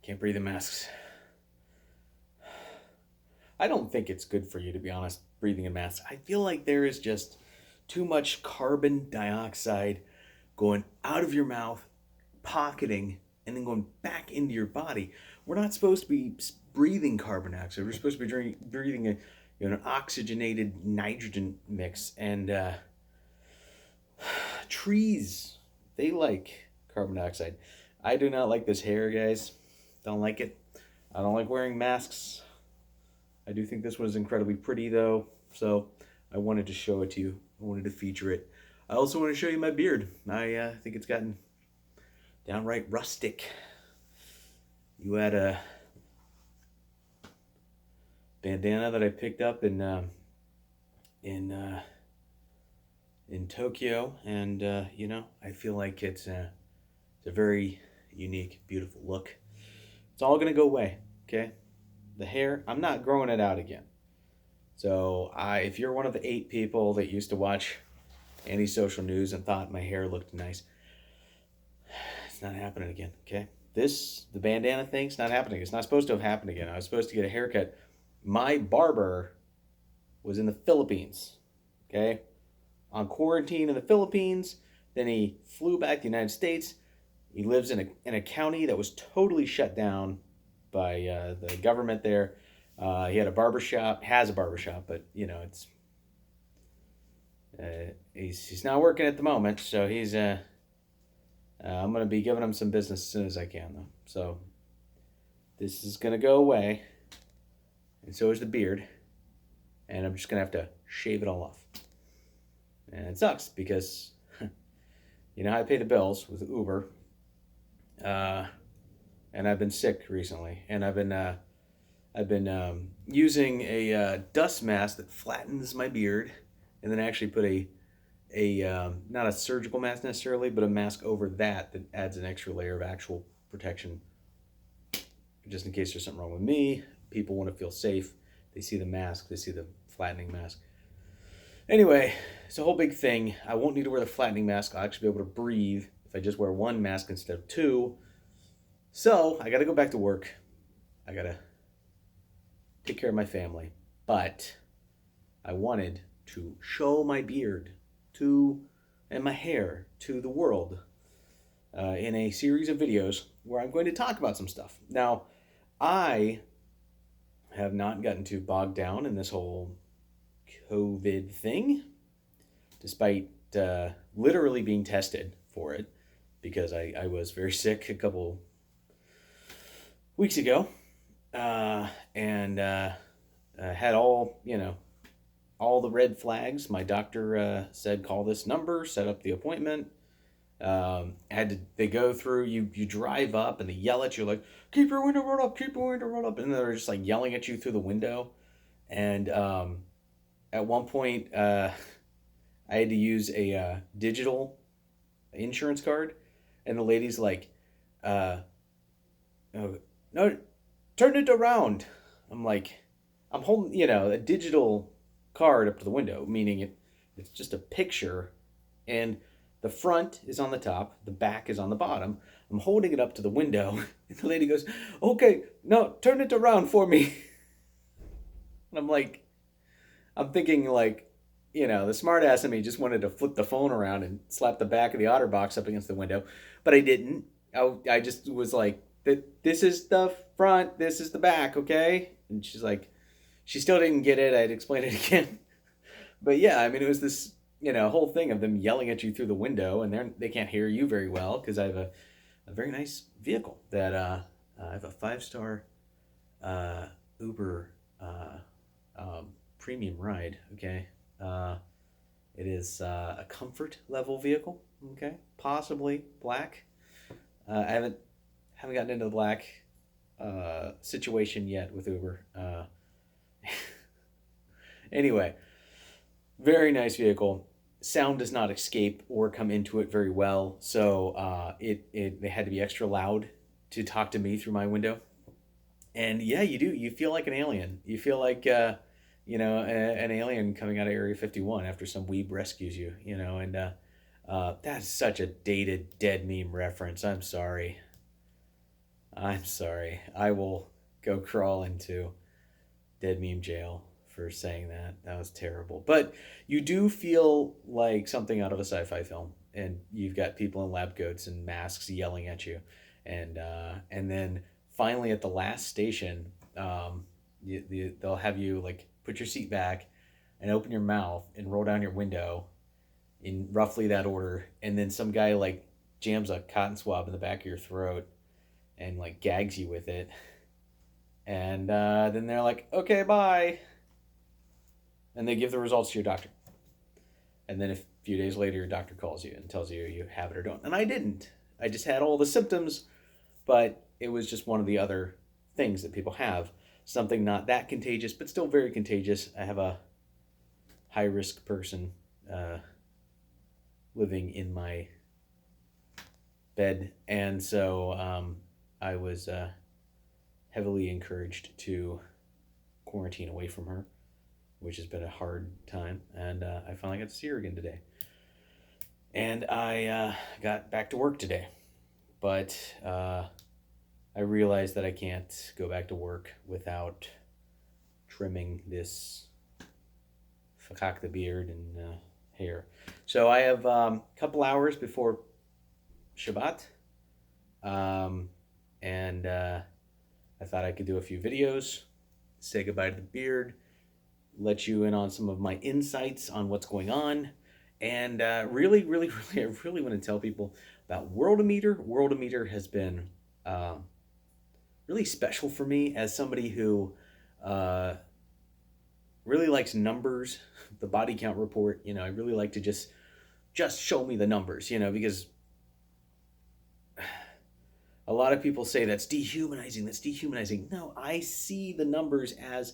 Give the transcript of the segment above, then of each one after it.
Can't breathe in masks. I don't think it's good for you, to be honest, breathing in masks. I feel like there is just too much carbon dioxide going out of your mouth, pocketing, and then going back into your body. We're not supposed to be breathing carbon dioxide. We're supposed to be breathing an oxygenated nitrogen mix. And trees, they like carbon dioxide. I do not like this hair, guys. Don't like it. I don't like wearing masks. I do think this was incredibly pretty, though, so I wanted to show it to you. I wanted to feature it. I also want to show you my beard. I think it's gotten downright rustic. You had a bandana that I picked up in Tokyo, and I feel like it's a very unique, beautiful look. It's all gonna go away, okay? The hair, I'm not growing it out again. So if you're one of the 8 people that used to watch Antisocial News and thought my hair looked nice, it's not happening again, okay? The bandana thing's not happening. It's not supposed to have happened again. I was supposed to get a haircut. My barber was in the Philippines, okay? On quarantine in the Philippines. Then he flew back to the United States. He lives in a county that was totally shut down by the government there. He had a barbershop, has a barbershop, but it's he's not working at the moment, so he's I'm gonna be giving him some business as soon as I can, though. So this is gonna go away, and so is the beard, and I'm just gonna have to shave it all off. And it sucks because you know how I pay the bills with Uber, and I've been sick recently, and I've been using a dust mask that flattens my beard, and then actually put a not a surgical mask necessarily, but a mask over that adds an extra layer of actual protection, just in case there's something wrong with me. People want to feel safe. They see the mask. They see the flattening mask. Anyway, it's a whole big thing. I won't need to wear the flattening mask. I'll actually be able to breathe if I just wear one mask instead of 2. So I got to go back to work. I got to take care of my family. But I wanted to show my beard and my hair to the world in a series of videos where I'm going to talk about some stuff. Now, I have not gotten too bogged down in this whole COVID thing, despite literally being tested for it, because I was very sick a couple weeks ago, and had all the red flags. My doctor said, call this number, set up the appointment. They go through, you drive up and they yell at you like, keep your window rolled up, keep your window rolled up. And they're just like yelling at you through the window. And at one point, I had to use a digital insurance card. And the lady's like, oh, no, turn it around. I'm like, I'm holding, a digital card up to the window, meaning it's just a picture, and the front is on the top, the back is on the bottom. I'm holding it up to the window, and the lady goes, okay, no, turn it around for me. And I'm thinking like, the smart ass in me just wanted to flip the phone around and slap the back of the OtterBox up against the window, but I didn't. I just was like, this is the front, this is the back, okay? And she's like, she still didn't get it. I'd explain it again. But yeah, I mean, it was this, whole thing of them yelling at you through the window, and they can't hear you very well because I have a very nice vehicle that I have a 5-star Uber premium ride, okay? It is a comfort level vehicle, okay? Possibly black. I haven't gotten into the black situation yet with Uber. Anyway, very nice vehicle. Sound does not escape or come into it very well, so they had to be extra loud to talk to me through my window. And yeah, you do. You feel like an alien. You feel like an alien coming out of Area 51 after some weeb rescues you. And that's such a dated, dead meme reference. I'm sorry. I'm sorry. I will go crawl into dead meme jail for saying that. That was terrible. But you do feel like something out of a sci-fi film, and you've got people in lab coats and masks yelling at you, and then finally at the last station, they'll have you like put your seat back and open your mouth and roll down your window in roughly that order, and then some guy like jams a cotton swab in the back of your throat and like gags you with it, and then they're like, "Okay, bye," and they give the results to your doctor. And then a few days later, your doctor calls you and tells you you have it or don't. And I didn't. I just had all the symptoms, but it was just one of the other things that people have. Something not that contagious, but still very contagious. I have a high risk person living in my bed, and so I was heavily encouraged to quarantine away from her, which has been a hard time. And I finally got to see her again today. And I got back to work today. But I realized that I can't go back to work without trimming this fakak the beard and hair. So I have a couple hours before Shabbat. And I thought I could do a few videos, say goodbye to the beard, let you in on some of my insights on what's going on, and really, really, really, I really want to tell people about Worldometer. Worldometer has been really special for me as somebody who really likes numbers, the body count report. I really like to just show me the numbers, because a lot of people say that's dehumanizing. That's dehumanizing. No, I see the numbers as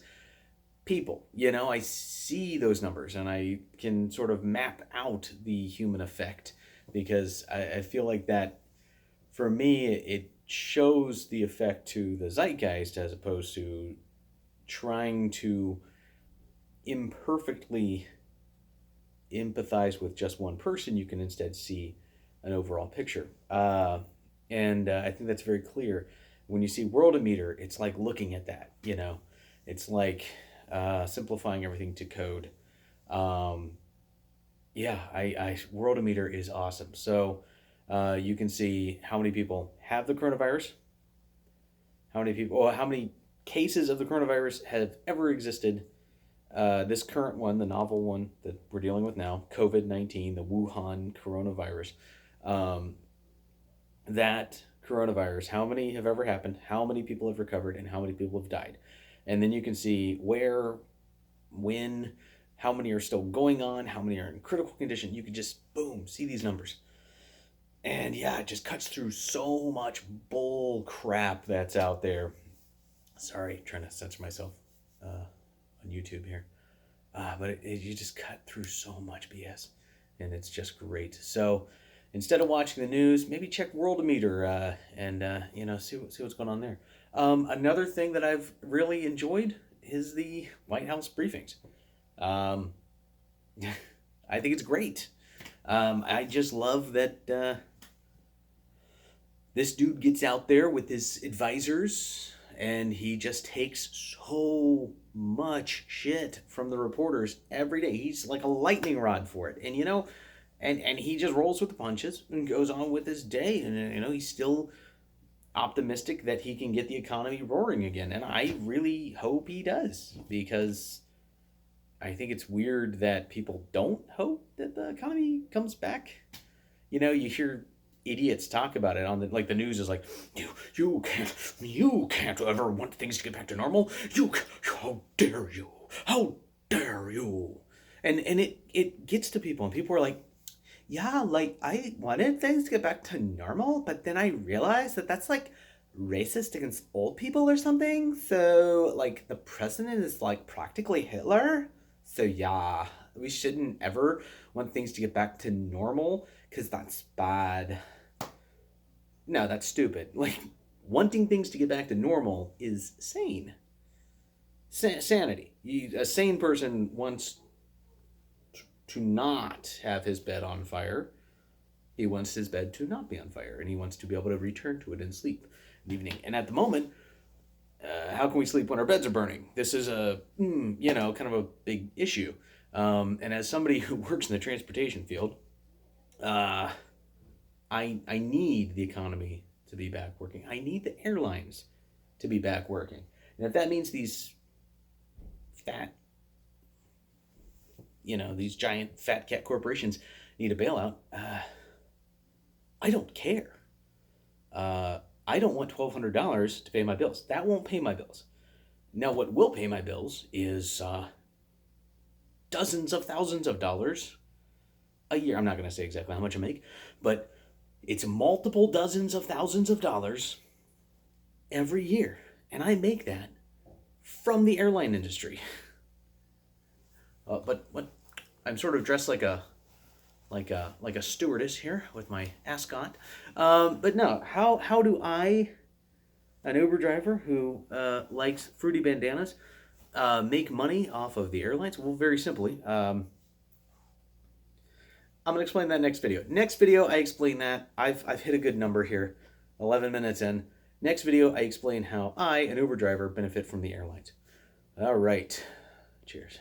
people. I see those numbers and I can sort of map out the human effect, because I feel like that, for me, it shows the effect to the zeitgeist as opposed to trying to imperfectly empathize with just one person. You can instead see an overall picture. And I think that's very clear. When you see Worldometer, it's like looking at that, It's like simplifying everything to code. Yeah, Worldometer is awesome. So you can see how many people have the coronavirus, how many cases of the coronavirus have ever existed. This current one, the novel one that we're dealing with now, COVID-19, the Wuhan coronavirus. That coronavirus, how many have ever happened, how many people have recovered, and how many people have died. And then you can see where, when, how many are still going on, how many are in critical condition. You can just, boom, see these numbers. And yeah, it just cuts through so much bull crap that's out there. Sorry, trying to censor myself on YouTube here. But you just cut through so much BS. And it's just great. So instead of watching the news, maybe check Worldometer and see what's going on there. Another thing that I've really enjoyed is the White House briefings. I think it's great. I just love that this dude gets out there with his advisors and he just takes so much shit from the reporters every day. He's like a lightning rod for it. And and he just rolls with the punches and goes on with his day. And he's still optimistic that he can get the economy roaring again. And I really hope he does, because I think it's weird that people don't hope that the economy comes back. You hear idiots talk about it on the news is like, you can't ever want things to get back to normal. How dare you? And it gets to people, and people are like, yeah, like I wanted things to get back to normal, but then I realized that that's like racist against old people or something. So like the president is like practically Hitler. So yeah, we shouldn't ever want things to get back to normal because that's bad. No, that's stupid. Like, wanting things to get back to normal is sane. Sanity. A sane person wants to not have his bed on fire. He wants his bed to not be on fire, and he wants to be able to return to it and sleep. evening. And at the moment, how can we sleep when our beds are burning? This is a, kind of a big issue. And as somebody who works in the transportation field, I need the economy to be back working. I need the airlines to be back working. And if that means these fat, these giant fat cat corporations need a bailout, I don't care. I don't want $1,200 to pay my bills. That won't pay my bills. Now, what will pay my bills is dozens of thousands of dollars a year. I'm not going to say exactly how much I make, but it's multiple dozens of thousands of dollars every year. And I make that from the airline industry. But what I'm sort of dressed like a stewardess here with my ascot. But no, how do I, an Uber driver who likes fruity bandanas, make money off of the airlines? Well, very simply. I'm going to explain that next video. Next video, I explain that. I've hit a good number here, 11 minutes in. Next video, I explain how I, an Uber driver, benefit from the airlines. All right. Cheers.